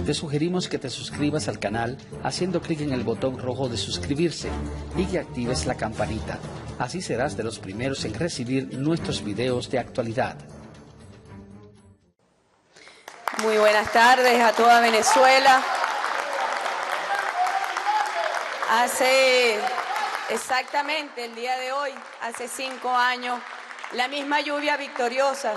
te sugerimos que te suscribas al canal haciendo clic en el botón rojo de suscribirse y que actives la campanita. Así serás de los primeros en recibir nuestros videos de actualidad. Muy buenas tardes a toda Venezuela. Hace exactamente el día de hoy, hace 5 años, la misma lluvia victoriosa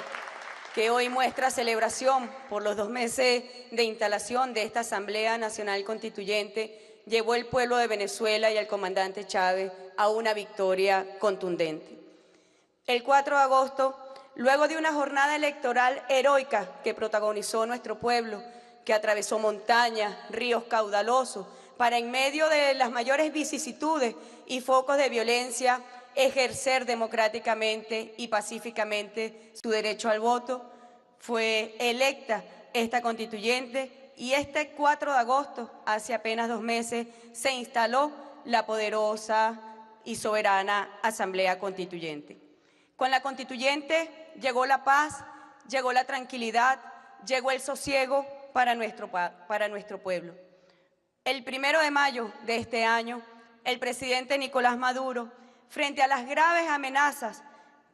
que hoy muestra celebración por los 2 meses de instalación de esta Asamblea Nacional Constituyente llevó al pueblo de Venezuela y al comandante Chávez a una victoria contundente. El 4 de agosto, luego de una jornada electoral heroica que protagonizó nuestro pueblo, que atravesó montañas, ríos caudalosos, para en medio de las mayores vicisitudes y focos de violencia, ejercer democráticamente y pacíficamente su derecho al voto, fue electa esta constituyente y este 4 de agosto, hace apenas 2 meses, se instaló la poderosa y soberana Asamblea Constituyente. Con la constituyente llegó la paz, llegó la tranquilidad, llegó el sosiego para nuestro pueblo. El 1 de mayo de este año, el presidente Nicolás Maduro, frente a las graves amenazas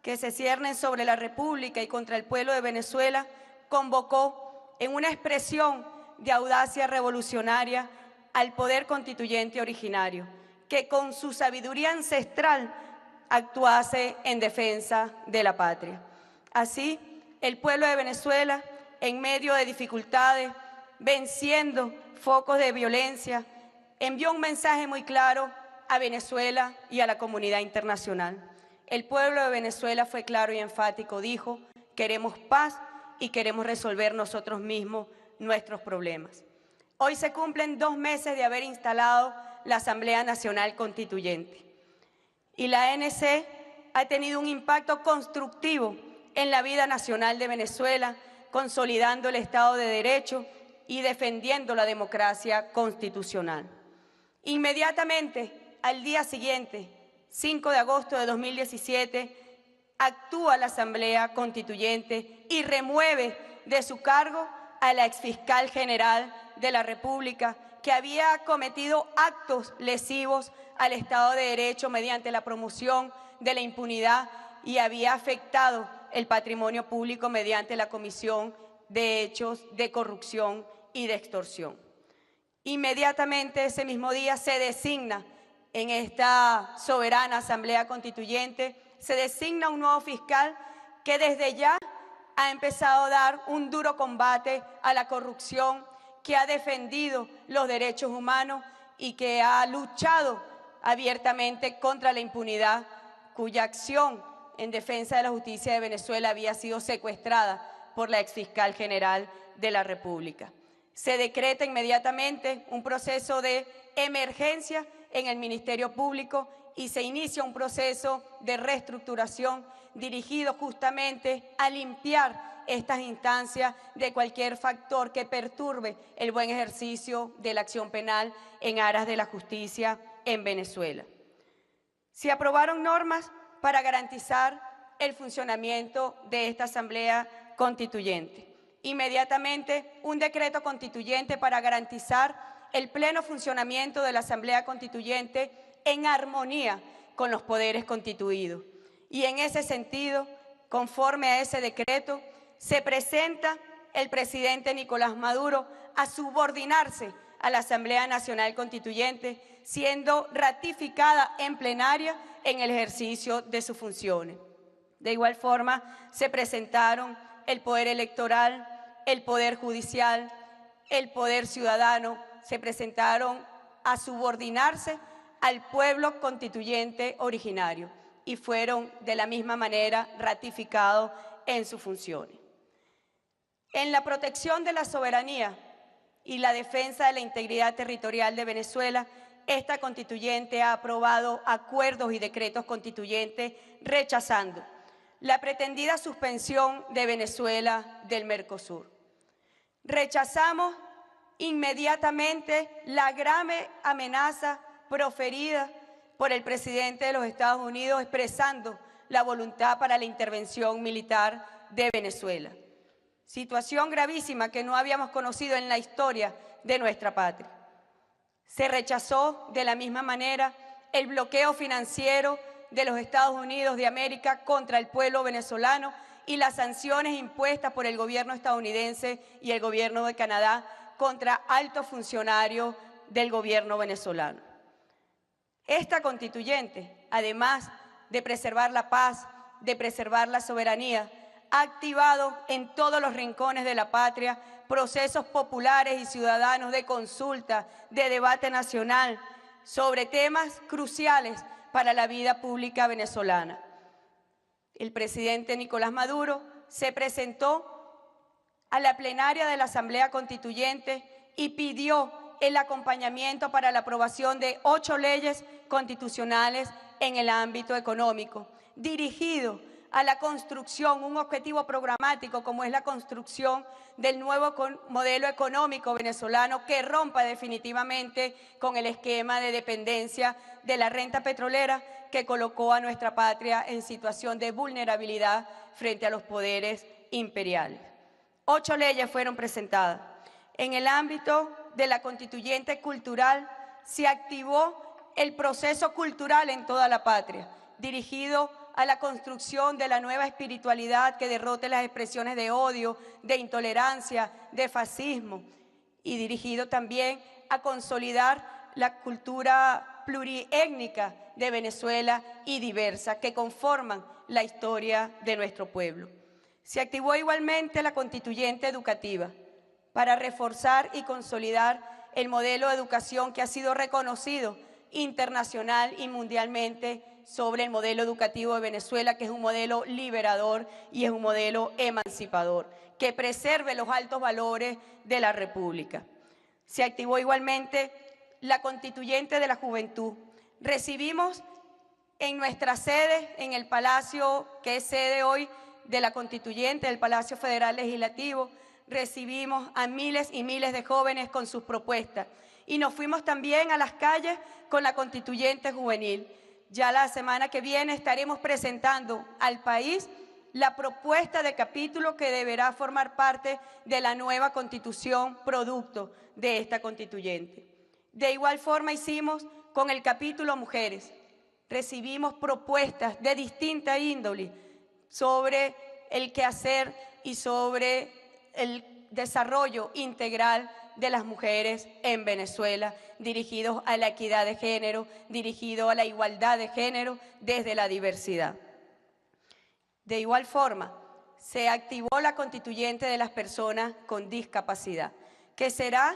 que se ciernen sobre la República y contra el pueblo de Venezuela, convocó en una expresión de audacia revolucionaria al poder constituyente originario, que con su sabiduría ancestral actuase en defensa de la patria. Así, el pueblo de Venezuela, en medio de dificultades, venciendo focos de violencia, envió un mensaje muy claro a Venezuela y a la comunidad internacional. El pueblo de Venezuela fue claro y enfático, dijo: queremos paz y queremos resolver nosotros mismos nuestros problemas. Hoy se cumplen 2 meses de haber instalado la Asamblea Nacional Constituyente y la ANC ha tenido un impacto constructivo en la vida nacional de Venezuela, consolidando el Estado de Derecho y defendiendo la democracia constitucional. Inmediatamente, al día siguiente, 5 de agosto de 2017, actúa la Asamblea Constituyente y remueve de su cargo a la exfiscal general de la República, que había cometido actos lesivos al Estado de Derecho mediante la promoción de la impunidad y había afectado el patrimonio público mediante la comisión de hechos de corrupción y de extorsión. Inmediatamente ese mismo día se designa en esta soberana Asamblea Constituyente, se designa un nuevo fiscal que desde ya ha empezado a dar un duro combate a la corrupción, que ha defendido los derechos humanos y que ha luchado abiertamente contra la impunidad, cuya acción en defensa de la justicia de Venezuela había sido secuestrada por la exfiscal general de la República. Se decreta inmediatamente un proceso de emergencia en el Ministerio Público y se inicia un proceso de reestructuración dirigido justamente a limpiar estas instancias de cualquier factor que perturbe el buen ejercicio de la acción penal en aras de la justicia en Venezuela. Se aprobaron normas para garantizar el funcionamiento de esta Asamblea Constituyente. Inmediatamente, un decreto constituyente para garantizar el pleno funcionamiento de la Asamblea Constituyente en armonía con los poderes constituidos. Y en ese sentido, conforme a ese decreto, se presenta el presidente Nicolás Maduro a subordinarse a la Asamblea Nacional Constituyente, siendo ratificada en plenaria en el ejercicio de sus funciones. De igual forma, se presentaron el poder electoral, el poder judicial, el poder ciudadano, se presentaron a subordinarse al pueblo constituyente originario y fueron de la misma manera ratificados en sus funciones. En la protección de la soberanía y la defensa de la integridad territorial de Venezuela, esta constituyente ha aprobado acuerdos y decretos constituyentes rechazando la pretendida suspensión de Venezuela del Mercosur. Rechazamos inmediatamente la grave amenaza proferida por el presidente de los Estados Unidos expresando la voluntad para la intervención militar de Venezuela. situación gravísima que no habíamos conocido en la historia de nuestra patria. Se rechazó de la misma manera el bloqueo financiero de los Estados Unidos de América contra el pueblo venezolano y las sanciones impuestas por el gobierno estadounidense y el gobierno de Canadá contra altos funcionarios del gobierno venezolano. Esta constituyente, además de preservar la paz, de preservar la soberanía, ha activado en todos los rincones de la patria procesos populares y ciudadanos de consulta, de debate nacional sobre temas cruciales para la vida pública venezolana. El presidente Nicolás Maduro se presentó a la plenaria de la Asamblea Constituyente y pidió el acompañamiento para la aprobación de 8 leyes constitucionales en el ámbito económico, dirigido a la construcción, un objetivo programático como es la construcción del nuevo modelo económico venezolano que rompa definitivamente con el esquema de dependencia de la renta petrolera que colocó a nuestra patria en situación de vulnerabilidad frente a los poderes imperiales. 8 leyes fueron presentadas. En el ámbito de la constituyente cultural se activó el proceso cultural en toda la patria, dirigido a la construcción de la nueva espiritualidad que derrote las expresiones de odio, de intolerancia, de fascismo, y dirigido también a consolidar la cultura pluriétnica de Venezuela y diversa que conforman la historia de nuestro pueblo. Se activó igualmente la constituyente educativa para reforzar y consolidar el modelo de educación que ha sido reconocido internacional y mundialmente sobre el modelo educativo de Venezuela, que es un modelo liberador y es un modelo emancipador, que preserve los altos valores de la República. Se activó igualmente la constituyente de la juventud. Recibimos en nuestra sede, en el Palacio, que es sede hoy de la constituyente, del Palacio Federal Legislativo, recibimos a miles y miles de jóvenes con sus propuestas y nos fuimos también a las calles con la constituyente juvenil. Ya la semana que viene estaremos presentando al país la propuesta de capítulo que deberá formar parte de la nueva Constitución producto de esta constituyente. De igual forma hicimos con el capítulo Mujeres. Recibimos propuestas de distinta índole sobre el quehacer y sobre el desarrollo integral de las mujeres en Venezuela, dirigidos a la equidad de género, dirigido a la igualdad de género desde la diversidad. De igual forma, se activó la constituyente de las personas con discapacidad, que será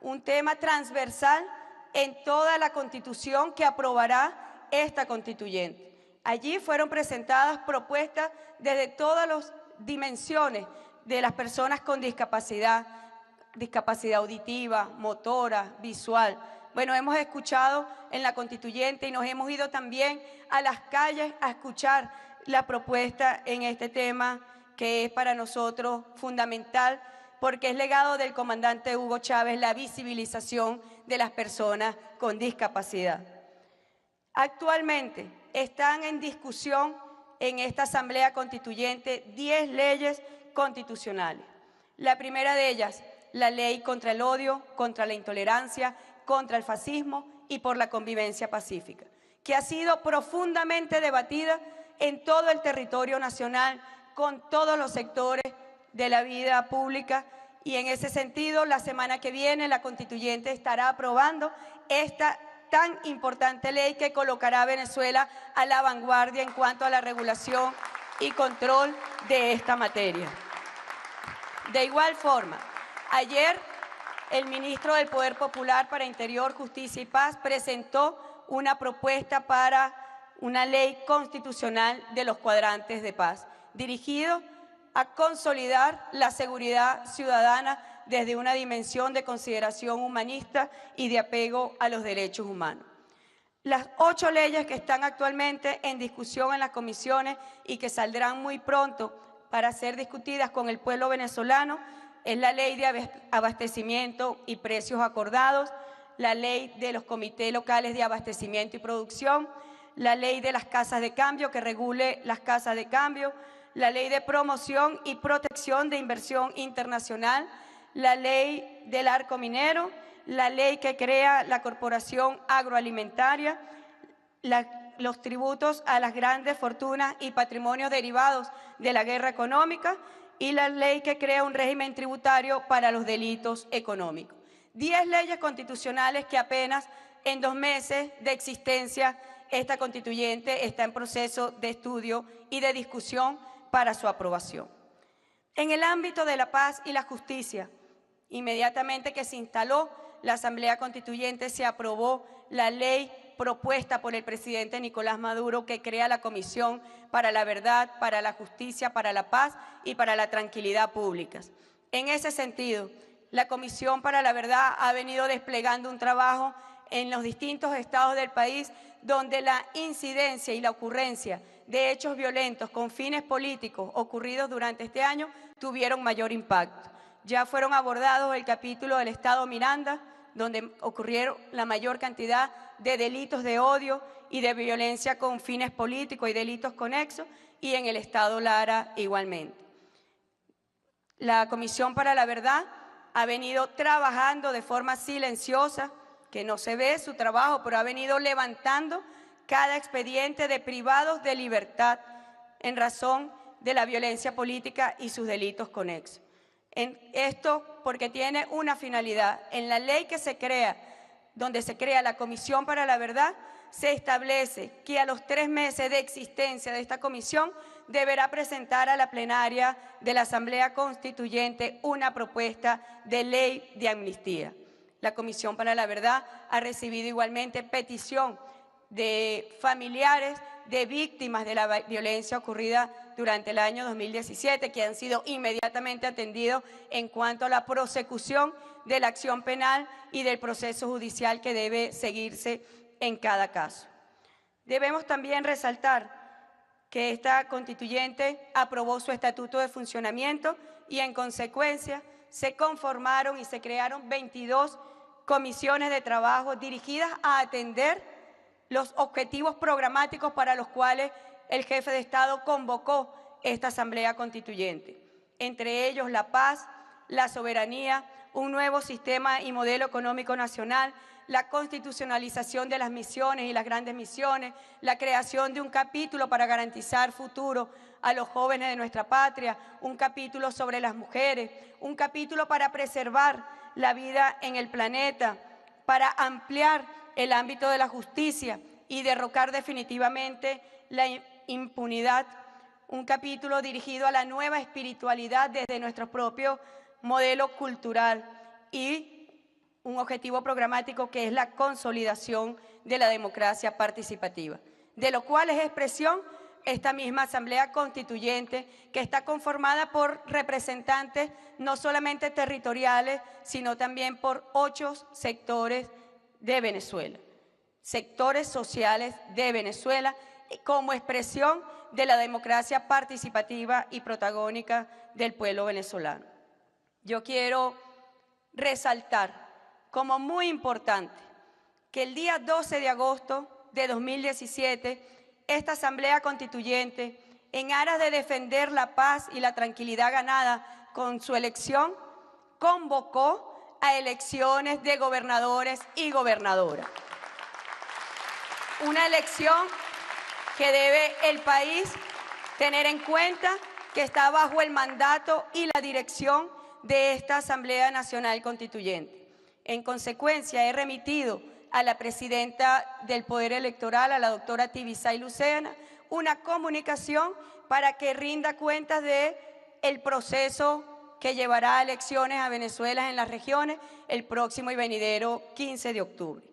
un tema transversal en toda la Constitución que aprobará esta constituyente. Allí fueron presentadas propuestas desde todas las dimensiones de las personas con discapacidad, discapacidad auditiva, motora, visual. Bueno, hemos escuchado en la constituyente y nos hemos ido también a las calles a escuchar la propuesta en este tema que es para nosotros fundamental porque es legado del comandante Hugo Chávez la visibilización de las personas con discapacidad. Actualmente están en discusión en esta Asamblea Constituyente 10 leyes constitucionales. La primera de ellas, la ley contra el odio, contra la intolerancia, contra el fascismo y por la convivencia pacífica, que ha sido profundamente debatida en todo el territorio nacional con todos los sectores de la vida pública y en ese sentido la semana que viene la constituyente estará aprobando esta tan importante ley que colocará a Venezuela a la vanguardia en cuanto a la regulación y control de esta materia. De igual forma, ayer el ministro del Poder Popular para Interior, Justicia y Paz presentó una propuesta para una ley constitucional de los cuadrantes de paz, dirigido a consolidar la seguridad ciudadana desde una dimensión de consideración humanista y de apego a los derechos humanos. Las 8 leyes que están actualmente en discusión en las comisiones y que saldrán muy pronto para ser discutidas con el pueblo venezolano es la ley de abastecimiento y precios acordados, la ley de los comités locales de abastecimiento y producción, la ley de las casas de cambio que regule las casas de cambio, la Ley de Promoción y Protección de Inversión Internacional, la Ley del Arco Minero, la ley que crea la Corporación Agroalimentaria, los tributos a las grandes fortunas y patrimonios derivados de la guerra económica y la ley que crea un régimen tributario para los delitos económicos. 10 leyes constitucionales que apenas en 2 meses de existencia esta constituyente está en proceso de estudio y de discusión para su aprobación. En el ámbito de la paz y la justicia, inmediatamente que se instaló la Asamblea Constituyente, se aprobó la ley propuesta por el presidente Nicolás Maduro que crea la Comisión para la Verdad, para la Justicia, para la Paz y para la Tranquilidad Públicas. En ese sentido, la Comisión para la Verdad ha venido desplegando un trabajo en los distintos estados del país donde la incidencia y la ocurrencia de hechos violentos con fines políticos ocurridos durante este año tuvieron mayor impacto. Ya fueron abordados el capítulo del estado Miranda, donde ocurrieron la mayor cantidad de delitos de odio y de violencia con fines políticos y delitos conexos, y en el estado Lara igualmente. La Comisión para la Verdad ha venido trabajando de forma silenciosa, que no se ve su trabajo, pero ha venido levantando cada expediente de privados de libertad en razón de la violencia política y sus delitos conexos. Esto porque tiene una finalidad. En la ley que se crea, donde se crea la Comisión para la Verdad, se establece que a los 3 meses de existencia de esta comisión deberá presentar a la plenaria de la Asamblea Constituyente una propuesta de ley de amnistía. La Comisión para la Verdad ha recibido igualmente petición de familiares de víctimas de la violencia ocurrida durante el año 2017, que han sido inmediatamente atendidos en cuanto a la prosecución de la acción penal y del proceso judicial que debe seguirse en cada caso. Debemos también resaltar que esta constituyente aprobó su estatuto de funcionamiento y en consecuencia se conformaron y se crearon 22 comisiones de trabajo dirigidas a atender los objetivos programáticos para los cuales el jefe de Estado convocó esta Asamblea Constituyente. Entre ellos la paz, la soberanía, un nuevo sistema y modelo económico nacional, la constitucionalización de las misiones y las grandes misiones, la creación de un capítulo para garantizar futuro a los jóvenes de nuestra patria, un capítulo sobre las mujeres, un capítulo para preservar la vida en el planeta, para ampliar el ámbito de la justicia y derrocar definitivamente la impunidad, un capítulo dirigido a la nueva espiritualidad desde nuestro propio modelo cultural y un objetivo programático que es la consolidación de la democracia participativa, de lo cual es expresión esta misma Asamblea Constituyente que está conformada por representantes no solamente territoriales, sino también por 8 sectores de Venezuela, sectores sociales de Venezuela, como expresión de la democracia participativa y protagónica del pueblo venezolano. Yo quiero resaltar como muy importante que el día 12 de agosto de 2017, esta Asamblea Constituyente, en aras de defender la paz y la tranquilidad ganada con su elección, convocó a elecciones de gobernadores y gobernadoras. Una elección que debe el país tener en cuenta que está bajo el mandato y la dirección de esta Asamblea Nacional Constituyente. En consecuencia, he remitido a la presidenta del Poder Electoral, a la doctora Tibisay Lucena, una comunicación para que rinda cuentas del proceso que llevará a elecciones a Venezuela en las regiones el próximo y venidero 15 de octubre.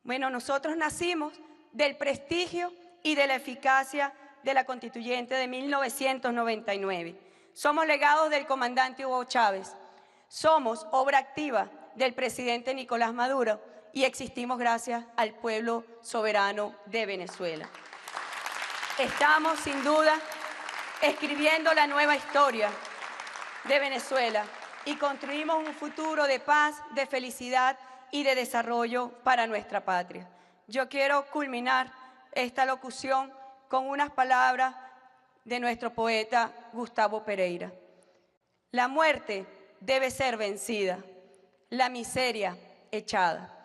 Bueno, nosotros nacimos del prestigio y de la eficacia de la Constituyente de 1999. Somos legados del comandante Hugo Chávez, somos obra activa del presidente Nicolás Maduro y existimos gracias al pueblo soberano de Venezuela. Estamos, sin duda, escribiendo la nueva historia de Venezuela y construimos un futuro de paz, de felicidad y de desarrollo para nuestra patria. Yo quiero culminar esta locución con unas palabras de nuestro poeta Gustavo Pereira. La muerte debe ser vencida, la miseria echada,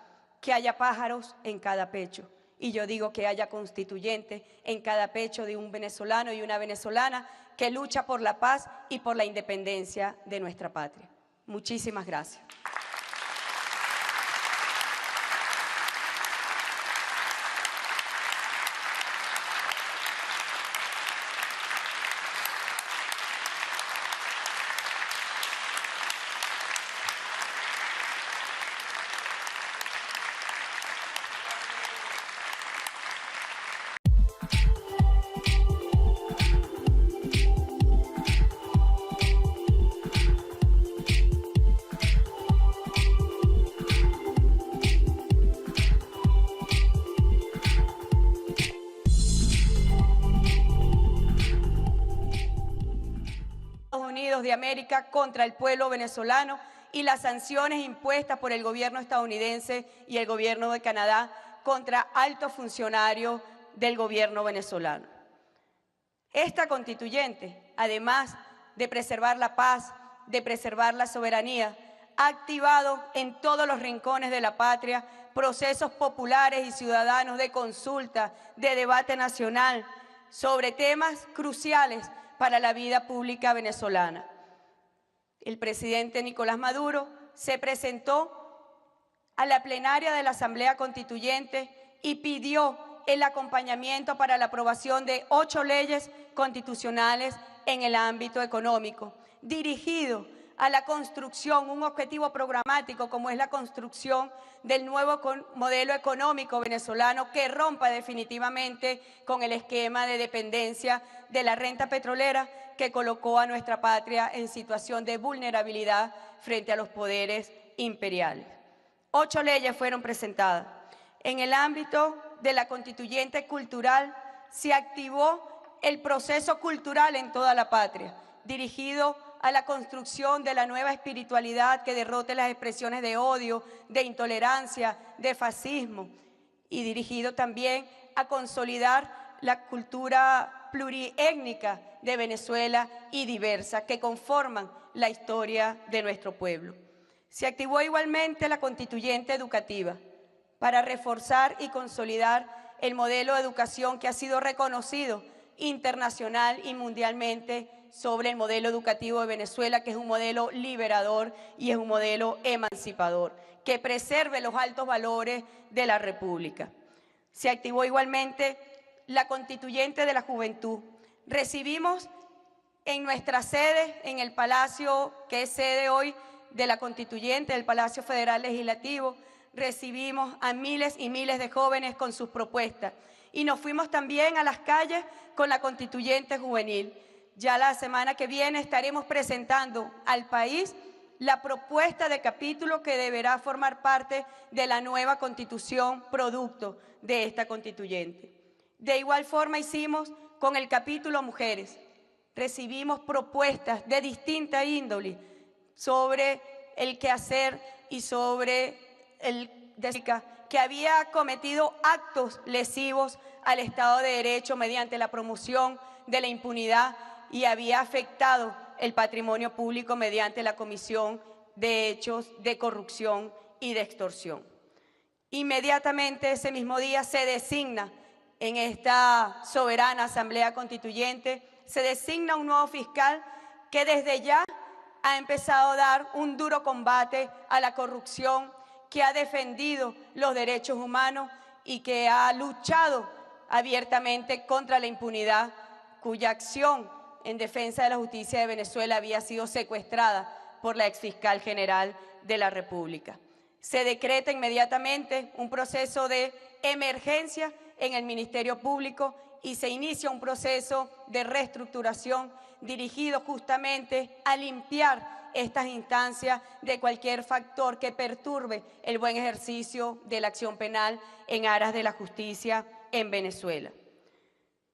que haya pájaros en cada pecho. Y yo digo que haya constituyente en cada pecho de un venezolano y una venezolana que lucha por la paz y por la independencia de nuestra patria. Muchísimas gracias. De América contra el pueblo venezolano y las sanciones impuestas por el gobierno estadounidense y el gobierno de Canadá contra altos funcionarios del gobierno venezolano. Esta constituyente, además de preservar la paz, de preservar la soberanía, ha activado en todos los rincones de la patria procesos populares y ciudadanos de consulta, de debate nacional sobre temas cruciales para la vida pública venezolana. El presidente Nicolás Maduro se presentó a la plenaria de la Asamblea Constituyente y pidió el acompañamiento para la aprobación de 8 leyes constitucionales en el ámbito económico, dirigido a la construcción, un objetivo programático como es la construcción del nuevo modelo económico venezolano que rompa definitivamente con el esquema de dependencia de la renta petrolera que colocó a nuestra patria en situación de vulnerabilidad frente a los poderes imperiales. 8 leyes fueron presentadas. En el ámbito de la constituyente cultural se activó el proceso cultural en toda la patria, dirigido a la construcción de la nueva espiritualidad que derrote las expresiones de odio, de intolerancia, de fascismo, y dirigido también a consolidar la cultura pluriétnica de Venezuela y diversa que conforman la historia de nuestro pueblo. Se activó igualmente la constituyente educativa para reforzar y consolidar el modelo de educación que ha sido reconocido internacional y mundialmente sobre el modelo educativo de Venezuela, que es un modelo liberador y es un modelo emancipador, que preserve los altos valores de la República. Se activó igualmente la constituyente de la juventud. Recibimos en nuestra sede, en el Palacio, que es sede hoy de la constituyente, del Palacio Federal Legislativo, recibimos a miles y miles de jóvenes con sus propuestas. Y nos fuimos también a las calles con la constituyente juvenil. Ya la semana que viene estaremos presentando al país la propuesta de capítulo que deberá formar parte de la nueva constitución producto de esta constituyente. De igual forma hicimos con el capítulo mujeres. Recibimos propuestas de distinta índole sobre el quehacer y sobre el que había cometido actos lesivos al Estado de Derecho mediante la promoción de la impunidad y había afectado el patrimonio público mediante la comisión de hechos de corrupción y de extorsión. Inmediatamente ese mismo día se designa en esta soberana Asamblea Constituyente, se designa un nuevo fiscal que desde ya ha empezado a dar un duro combate a la corrupción, que ha defendido los derechos humanos y que ha luchado abiertamente contra la impunidad, cuya acción en defensa de la justicia de Venezuela había sido secuestrada por la exfiscal general de la República. Se decreta inmediatamente un proceso de emergencia en el Ministerio Público y se inicia un proceso de reestructuración dirigido justamente a limpiar estas instancias de cualquier factor que perturbe el buen ejercicio de la acción penal en aras de la justicia en Venezuela.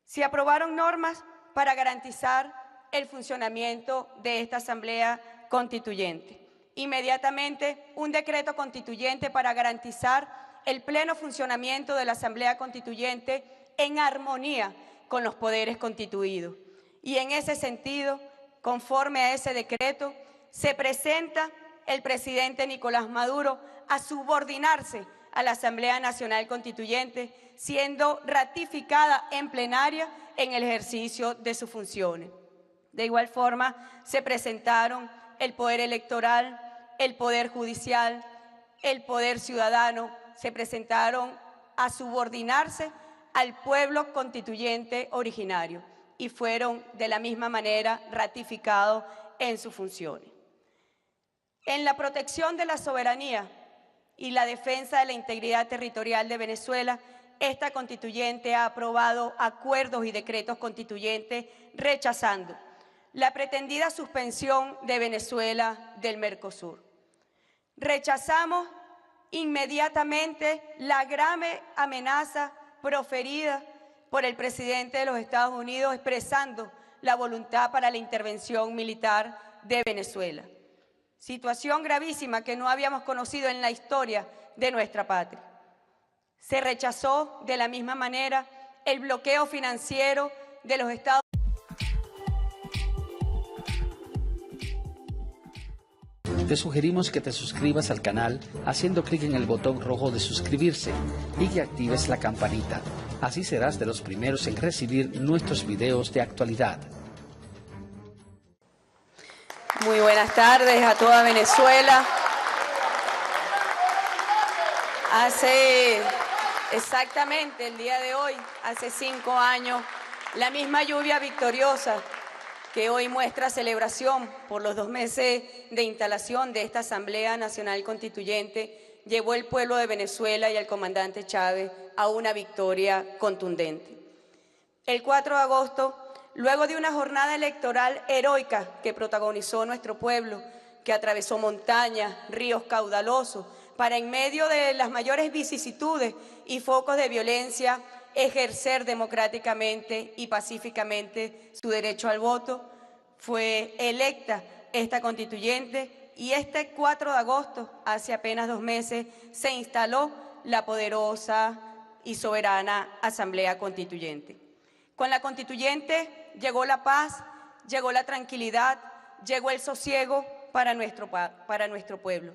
Se aprobaron normas para garantizar el funcionamiento de esta Asamblea Constituyente. Inmediatamente, un decreto constituyente para garantizar el pleno funcionamiento de la Asamblea Constituyente en armonía con los poderes constituidos. Y en ese sentido, conforme a ese decreto, se presenta el presidente Nicolás Maduro a subordinarse a la Asamblea Nacional Constituyente, siendo ratificada en plenaria en el ejercicio de sus funciones. De igual forma, se presentaron el Poder Electoral, el Poder Judicial, el Poder Ciudadano, se presentaron a subordinarse al pueblo constituyente originario y fueron de la misma manera ratificados en sus funciones. En la protección de la soberanía y la defensa de la integridad territorial de Venezuela, esta constituyente ha aprobado acuerdos y decretos constituyentes rechazando la pretendida suspensión de Venezuela del Mercosur. Rechazamos inmediatamente la grave amenaza proferida por el presidente de los Estados Unidos expresando la voluntad para la intervención militar de Venezuela. Situación gravísima que no habíamos conocido en la historia de nuestra patria. Se rechazó de la misma manera el bloqueo financiero de los Estados Unidos. Te sugerimos que te suscribas al canal haciendo clic en el botón rojo de suscribirse y que actives la campanita. Así serás de los primeros en recibir nuestros videos de actualidad. Muy buenas tardes a toda Venezuela. Hace exactamente el día de hoy, hace 5 años, la misma lluvia victoriosa que hoy muestra celebración por los 2 meses de instalación de esta Asamblea Nacional Constituyente, llevó el pueblo de Venezuela y al comandante Chávez a una victoria contundente. El 4 de agosto, luego de una jornada electoral heroica que protagonizó nuestro pueblo, que atravesó montañas, ríos caudalosos, para en medio de las mayores vicisitudes y focos de violencia, ejercer democráticamente y pacíficamente su derecho al voto, fue electa esta constituyente y este 4 de agosto, hace apenas 2 meses, se instaló la poderosa y soberana Asamblea Constituyente. Con la constituyente llegó la paz, llegó la tranquilidad, llegó el sosiego para nuestro pueblo.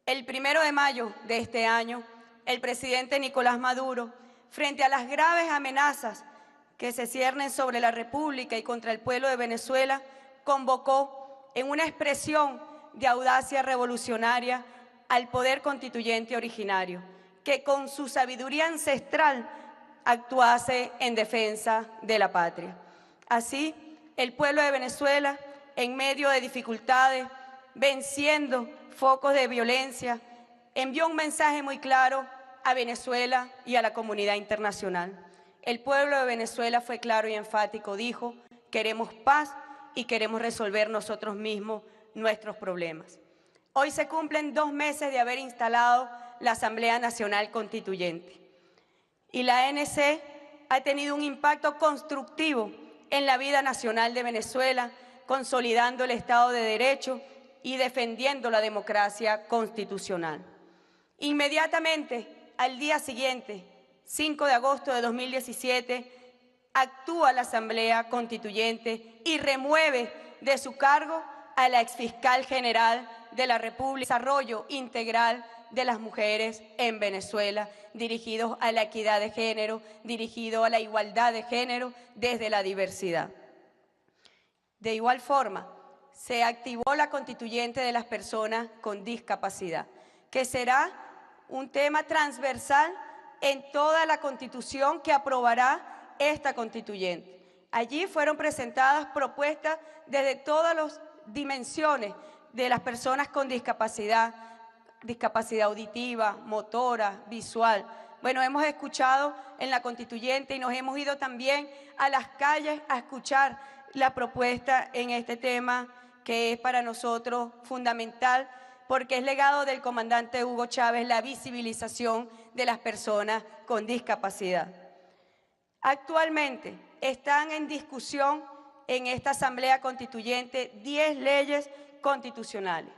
El 1 de mayo de este año, el presidente Nicolás Maduro, frente a las graves amenazas que se ciernen sobre la República y contra el pueblo de Venezuela, convocó en una expresión de audacia revolucionaria al poder constituyente originario, que con su sabiduría ancestral actuase en defensa de la patria. Así, el pueblo de Venezuela, en medio de dificultades, venciendo focos de violencia, envió un mensaje muy claro a Venezuela y a la comunidad internacional. El pueblo de Venezuela fue claro y enfático, dijo: queremos paz y queremos resolver nosotros mismos nuestros problemas. Hoy se cumplen 2 meses de haber instalado la Asamblea Nacional Constituyente y la ANC ha tenido un impacto constructivo en la vida nacional de Venezuela, consolidando el Estado de Derecho y defendiendo la democracia constitucional. Inmediatamente, al día siguiente, 5 de agosto de 2017, actúa la Asamblea Constituyente y remueve de su cargo a la exfiscal general de la República. Desarrollo integral de las mujeres en Venezuela, dirigidos a la equidad de género, dirigido a la igualdad de género desde la diversidad. De igual forma, se activó la constituyente de las personas con discapacidad, que será un tema transversal en toda la constitución que aprobará esta constituyente. Allí fueron presentadas propuestas desde todas las dimensiones de las personas con discapacidad, discapacidad auditiva, motora, visual. Bueno, hemos escuchado en la constituyente y nos hemos ido también a las calles a escuchar la propuesta en este tema que es para nosotros fundamental porque es legado del comandante Hugo Chávez la visibilización de las personas con discapacidad. Actualmente están en discusión en esta Asamblea Constituyente 10 leyes constitucionales.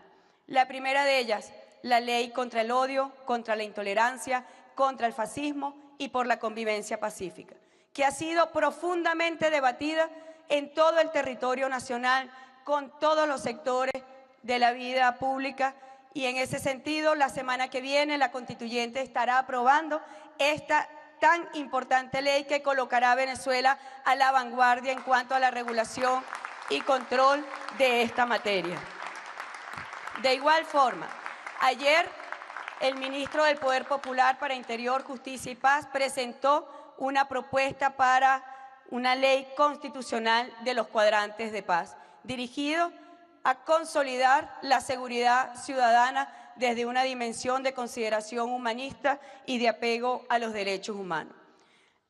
La primera de ellas, la ley contra el odio, contra la intolerancia, contra el fascismo y por la convivencia pacífica, que ha sido profundamente debatida en todo el territorio nacional, con todos los sectores de la vida pública, y en ese sentido, la semana que viene la Constituyente estará aprobando esta tan importante ley que colocará a Venezuela a la vanguardia en cuanto a la regulación y control de esta materia. De igual forma, ayer el ministro del Poder Popular para Interior, Justicia y Paz presentó una propuesta para una ley constitucional de los cuadrantes de paz, dirigido a consolidar la seguridad ciudadana desde una dimensión de consideración humanista y de apego a los derechos humanos.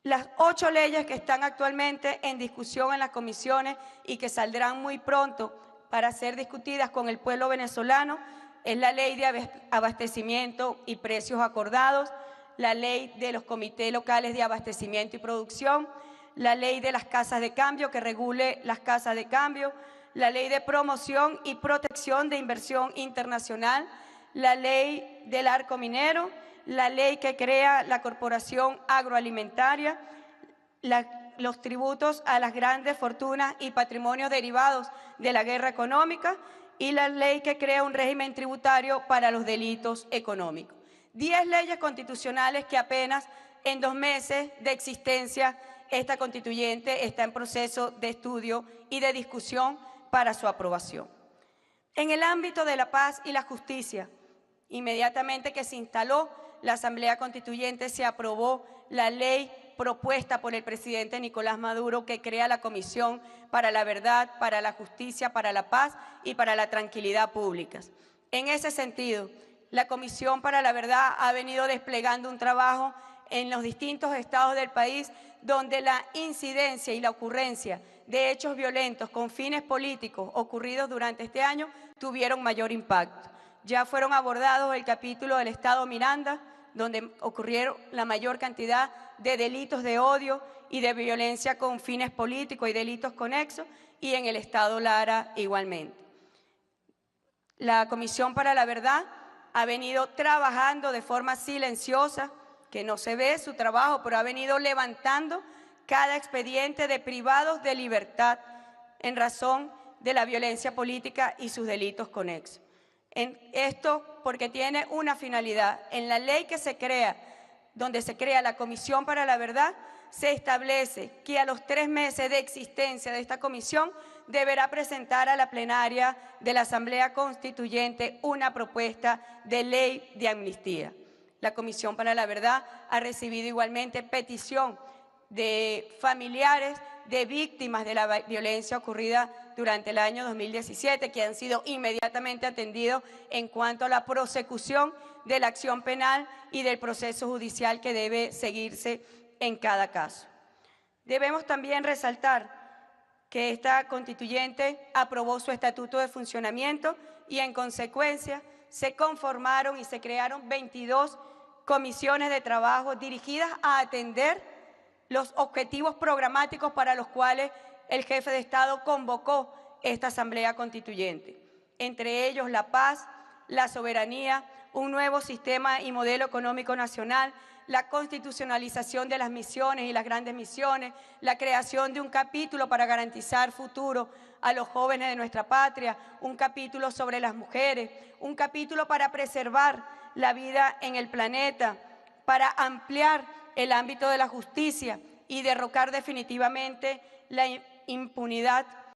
Las 8 leyes que están actualmente en discusión en las comisiones y que saldrán muy pronto para ser discutidas con el pueblo venezolano es la Ley de Abastecimiento y Precios Acordados, la Ley de los Comités Locales de Abastecimiento y Producción, la Ley de las Casas de Cambio que regule las casas de cambio, la Ley de Promoción y Protección de Inversión Internacional, la Ley del Arco Minero, la Ley que crea la Corporación Agroalimentaria, los tributos a las grandes fortunas y patrimonios derivados de la guerra económica y la Ley que crea un régimen tributario para los delitos económicos. 10 leyes constitucionales que apenas en 2 meses de existencia esta constituyente está en proceso de estudio y de discusión para su aprobación. En el ámbito de la paz y la justicia, inmediatamente que se instaló la Asamblea Constituyente, se aprobó la ley propuesta por el presidente Nicolás Maduro que crea la Comisión para la Verdad, para la Justicia, para la Paz y para la Tranquilidad Públicas. En ese sentido, la Comisión para la Verdad ha venido desplegando un trabajo en los distintos estados del país donde la incidencia y la ocurrencia de hechos violentos con fines políticos ocurridos durante este año tuvieron mayor impacto. Ya fueron abordados el capítulo del estado Miranda, donde ocurrieron la mayor cantidad de delitos de odio y de violencia con fines políticos y delitos conexos, y en el estado Lara igualmente. La Comisión para la Verdad ha venido trabajando de forma silenciosa, que no se ve su trabajo, pero ha venido levantando cada expediente de privados de libertad en razón de la violencia política y sus delitos conexos. Esto porque tiene una finalidad. En la ley que se crea, donde se crea la Comisión para la Verdad, se establece que a los 3 meses de existencia de esta comisión deberá presentar a la plenaria de la Asamblea Constituyente una propuesta de ley de amnistía. La Comisión para la Verdad ha recibido igualmente petición de familiares de víctimas de la violencia ocurrida durante el año 2017, que han sido inmediatamente atendidos en cuanto a la prosecución de la acción penal y del proceso judicial que debe seguirse en cada caso. Debemos también resaltar que esta constituyente aprobó su estatuto de funcionamiento y en consecuencia se conformaron y se crearon 22 comisiones de trabajo dirigidas a atender los objetivos programáticos para los cuales el jefe de Estado convocó esta Asamblea Constituyente. Entre ellos la paz, la soberanía, un nuevo sistema y modelo económico nacional, la constitucionalización de las misiones y las grandes misiones, la creación de un capítulo para garantizar futuro a los jóvenes de nuestra patria, un capítulo sobre las mujeres, un capítulo para preservar la vida en el planeta, para ampliar el ámbito de la justicia y derrocar definitivamente la impunidad